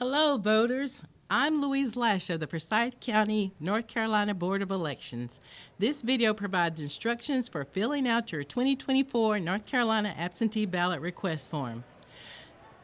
Hello, voters. I'm Louise Lash of the Forsyth County, North Carolina Board of Elections. This video provides instructions for filling out your 2024 North Carolina absentee ballot request form.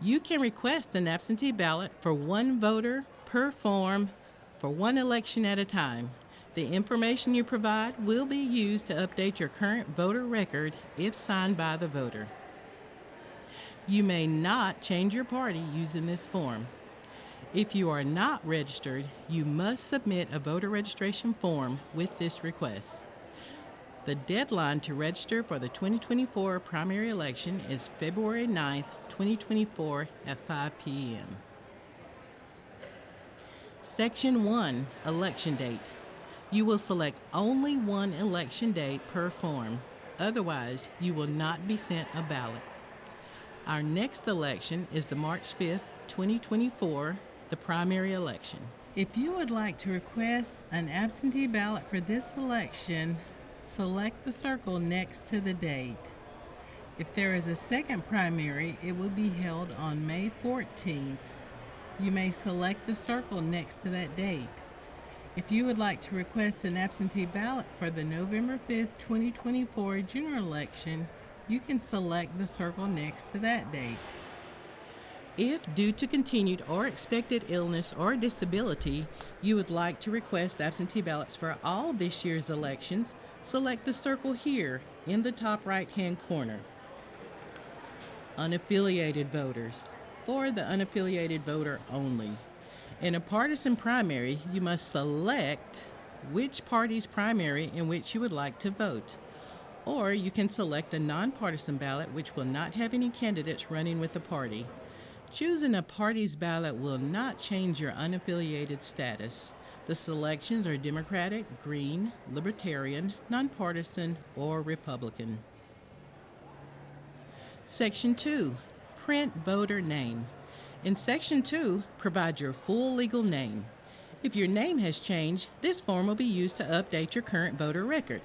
You can request an absentee ballot for one voter per form for one election at a time. The information you provide will be used to update your current voter record if signed by the voter. You may not change your party using this form. If you are not registered, you must submit a voter registration form with this request. The deadline to register for the 2024 primary election is February 9th, 2024 at 5 p.m. Section 1, Election Date. You will select only one election date per form. Otherwise, you will not be sent a ballot. Our next election is the March 5th, 2024, the primary election. If you would like to request an absentee ballot for this election, select the circle next to the date. If there is a second primary, it will be held on May 14th. You may select the circle next to that date. If you would like to request an absentee ballot for the November 5th, 2024 general election, you can select the circle next to that date. If, due to continued or expected illness or disability, you would like to request absentee ballots for all this year's elections, select the circle here in the top right-hand corner. Unaffiliated voters. For the unaffiliated voter only. In a partisan primary, you must select which party's primary in which you would like to vote. Or you can select a nonpartisan ballot which will not have any candidates running with the party. Choosing a party's ballot will not change your unaffiliated status. The selections are Democratic, Green, Libertarian, Nonpartisan, or Republican. Section 2, Print Voter Name. In Section 2, provide your full legal name. If your name has changed, this form will be used to update your current voter record.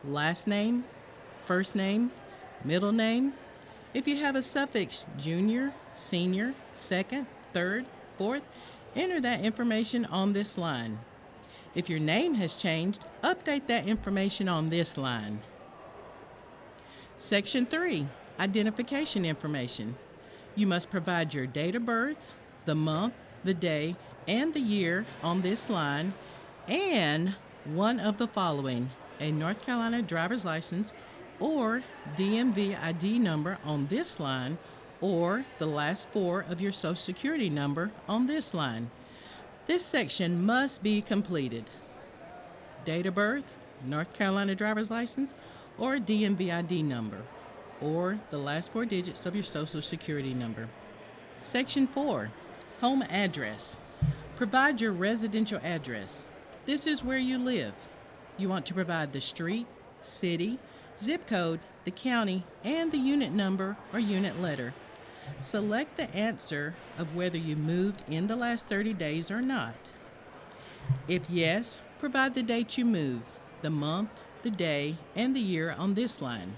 Last name, first name, middle name. If you have a suffix junior, senior, second, third, fourth, enter that information on this line. If your name has changed, update that information on this line. Section 3, Identification Information. You must provide your date of birth, the month, the day, and the year on this line, and one of the following: a North Carolina driver's license or DMV ID number on this line, or the last four of your Social Security number on this line. This section must be completed. Date of birth, North Carolina driver's license, or DMV ID number, or the last four digits of your Social Security number. Section 4, Home Address. Provide your residential address. This is where you live. You want to provide the street, city, zip code, the county, and the unit number or unit letter. Select the answer of whether you moved in the last 30 days or not. If yes, provide the date you moved, the month, the day, and the year on this line.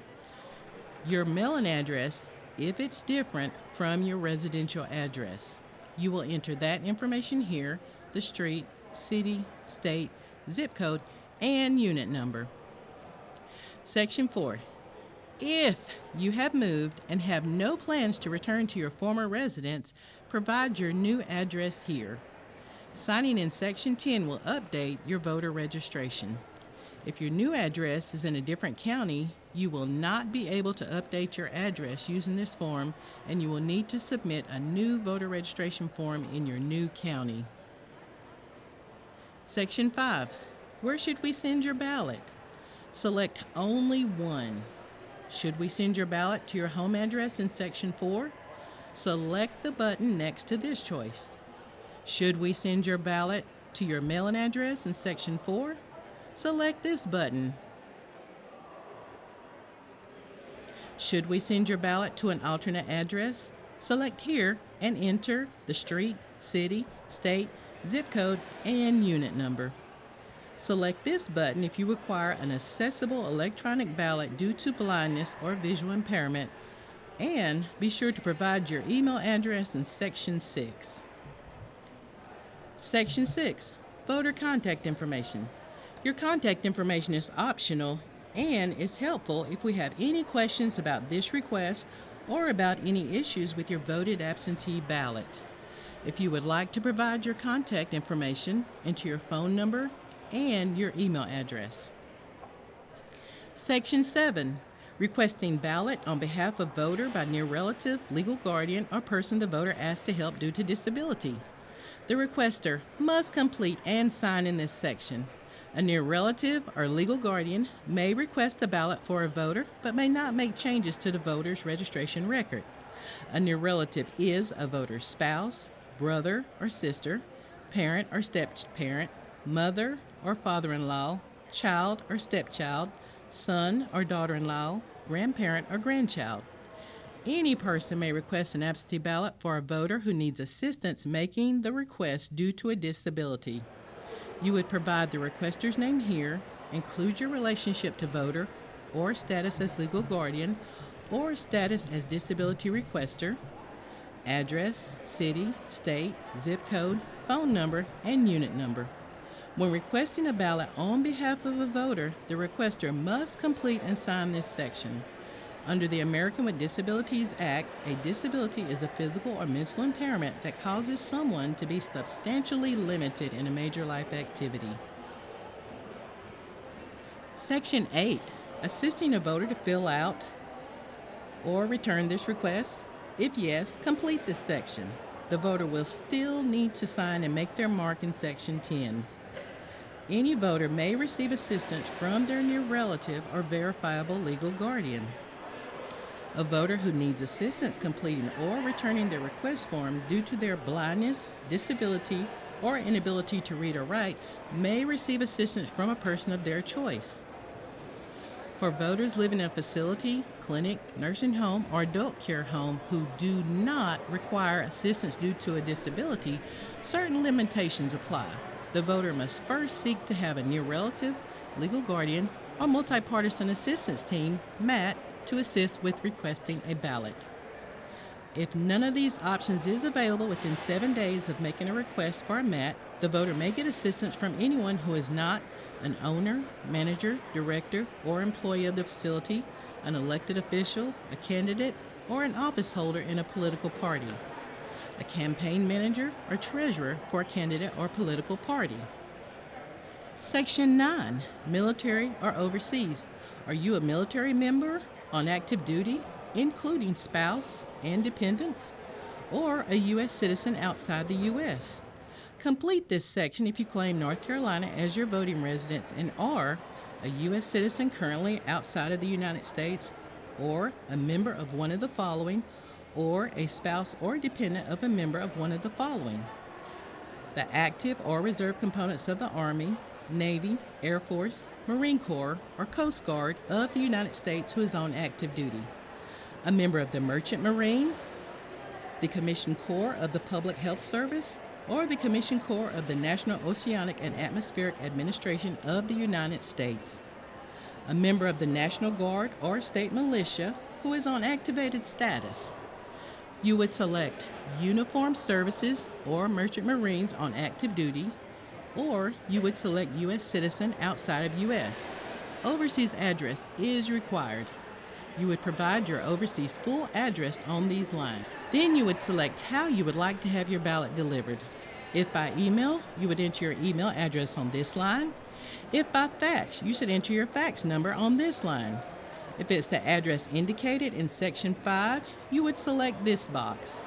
Your mailing address, if it's different from your residential address. You will enter that information here, the street, city, state, zip code, and unit number. Section 4. If you have moved and have no plans to return to your former residence, provide your new address here. Signing in Section 10 will update your voter registration. If your new address is in a different county, you will not be able to update your address using this form, and you will need to submit a new voter registration form in your new county. Section 5. Where should we send your ballot? Select only one. Should we send your ballot to your home address in Section 4? Select the button next to this choice. Should we send your ballot to your mailing address in Section 4? Select this button. Should we send your ballot to an alternate address? Select here and enter the street, city, state, zip code, and unit number. Select this button if you require an accessible electronic ballot due to blindness or visual impairment, and be sure to provide your email address in Section 6. Section 6, voter contact information. Your contact information is optional and is helpful if we have any questions about this request or about any issues with your voted absentee ballot. If you would like to provide your contact information, enter your phone number and your email address. Section 7, requesting ballot on behalf of voter by near relative, legal guardian, or person the voter asked to help due to disability. The requester must complete and sign in this section. A near relative or legal guardian may request a ballot for a voter but may not make changes to the voter's registration record. A near relative is a voter's spouse, brother or sister, parent or step-parent, mother or father-in-law, child or stepchild, son or daughter-in-law, grandparent or grandchild. Any person may request an absentee ballot for a voter who needs assistance making the request due to a disability. You would provide the requester's name here, include your relationship to voter or status as legal guardian or status as disability requester, address, city, state, zip code, phone number, and unit number. When requesting a ballot on behalf of a voter, the requester must complete and sign this section. Under the American with Disabilities Act, a disability is a physical or mental impairment that causes someone to be substantially limited in a major life activity. Section 8, assisting a voter to fill out or return this request. If yes, complete this section. The voter will still need to sign and make their mark in Section 10. Any voter may receive assistance from their near relative or verifiable legal guardian. A voter who needs assistance completing or returning their request form due to their blindness, disability, or inability to read or write may receive assistance from a person of their choice. For voters living in a facility, clinic, nursing home, or adult care home who do not require assistance due to a disability, certain limitations apply. The voter must first seek to have a near relative, legal guardian, or multi-partisan assistance team, MAT, to assist with requesting a ballot. If none of these options is available within 7 days of making a request for a MAT, the voter may get assistance from anyone who is not an owner, manager, director, or employee of the facility, an elected official, a candidate, or an office holder in a political party, a campaign manager or treasurer for a candidate or political party. Section 9, military or overseas. Are you a military member on active duty, including spouse and dependents, or a U.S. citizen outside the U.S.? Complete this section if you claim North Carolina as your voting residence and are a U.S. citizen currently outside of the United States, or a member of one of the following, or a spouse or dependent of a member of one of the following: the active or reserve components of the Army, Navy, Air Force, Marine Corps, or Coast Guard of the United States who is on active duty, a member of the Merchant Marines, the Commissioned Corps of the Public Health Service, or the Commissioned Corps of the National Oceanic and Atmospheric Administration of the United States, a member of the National Guard or state militia who is on activated status. You would select Uniformed Services or Merchant Marines on active duty, or you would select U.S. citizen outside of U.S. Overseas address is required. You would provide your overseas full address on these lines. Then you would select how you would like to have your ballot delivered. If by email, you would enter your email address on this line. If by fax, you should enter your fax number on this line. If it's the address indicated in Section 5, you would select this box.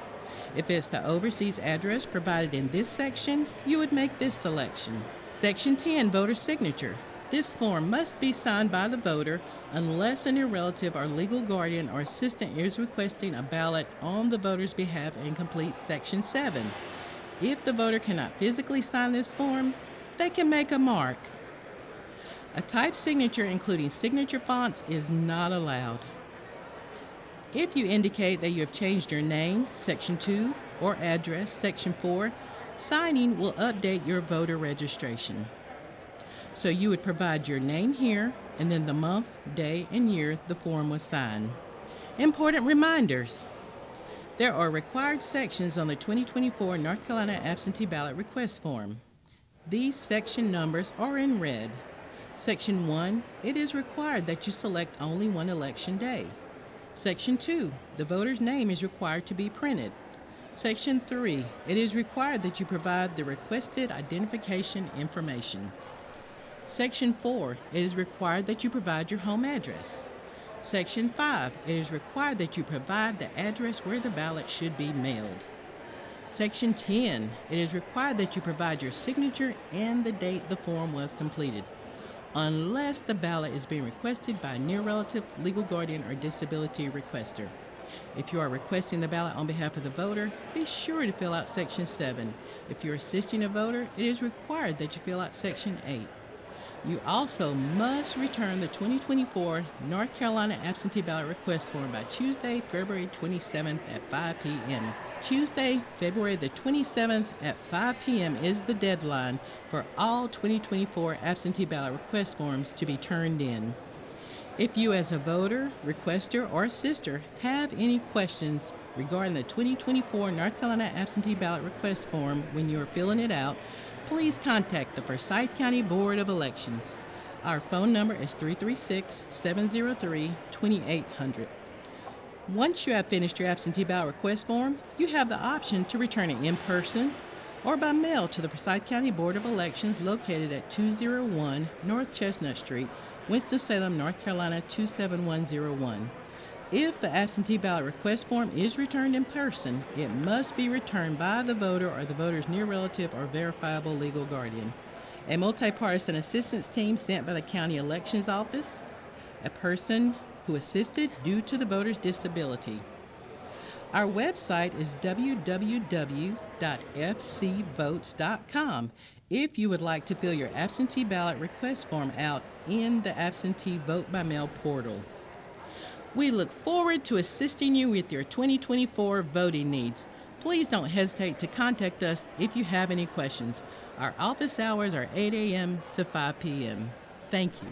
If it's the overseas address provided in this section, you would make this selection. Section 10, voter signature. This form must be signed by the voter unless a near relative or legal guardian or assistant is requesting a ballot on the voter's behalf and completes Section 7. If the voter cannot physically sign this form, they can make a mark. A typed signature, including signature fonts, is not allowed. If you indicate that you have changed your name, Section 2, or address, Section 4, signing will update your voter registration. So you would provide your name here, and then the month, day, and year the form was signed. Important reminders. There are required sections on the 2024 North Carolina absentee ballot request form. These section numbers are in red. Section 1, it is required that you select only one election day. Section 2, the voter's name is required to be printed. Section 3, it is required that you provide the requested identification information. Section 4, it is required that you provide your home address. Section 5, it is required that you provide the address where the ballot should be mailed. Section 10, it is required that you provide your signature and the date the form was completed, unless the ballot is being requested by a near relative, legal guardian, or disability requester. If you are requesting the ballot on behalf of the voter, be sure to fill out Section 7. If you're assisting a voter, it is required that you fill out Section 8. You also must return the 2024 North Carolina absentee ballot request form by Tuesday, February 27th at 5 p.m. Tuesday, February the 27th at 5 p.m. is the deadline for all 2024 absentee ballot request forms to be turned in. If you as a voter, requester, or assister have any questions regarding the 2024 North Carolina absentee ballot request form when you are filling it out, please contact the Forsyth County Board of Elections. Our phone number is 336-703-2800. Once you have finished your absentee ballot request form, you have the option to return it in person or by mail to the Forsyth County Board of Elections located at 201 North Chestnut Street, Winston-Salem, North Carolina 27101. If the absentee ballot request form is returned in person, it must be returned by the voter or the voter's near relative or verifiable legal guardian. A multi-partisan assistance team sent by the County Elections Office, a person who assisted due to the voter's disability. Our website is www.fcvotes.com if you would like to fill your absentee ballot request form out in the absentee vote by mail portal. We look forward to assisting you with your 2024 voting needs. Please don't hesitate to contact us if you have any questions. Our office hours are 8 a.m. to 5 p.m. Thank you.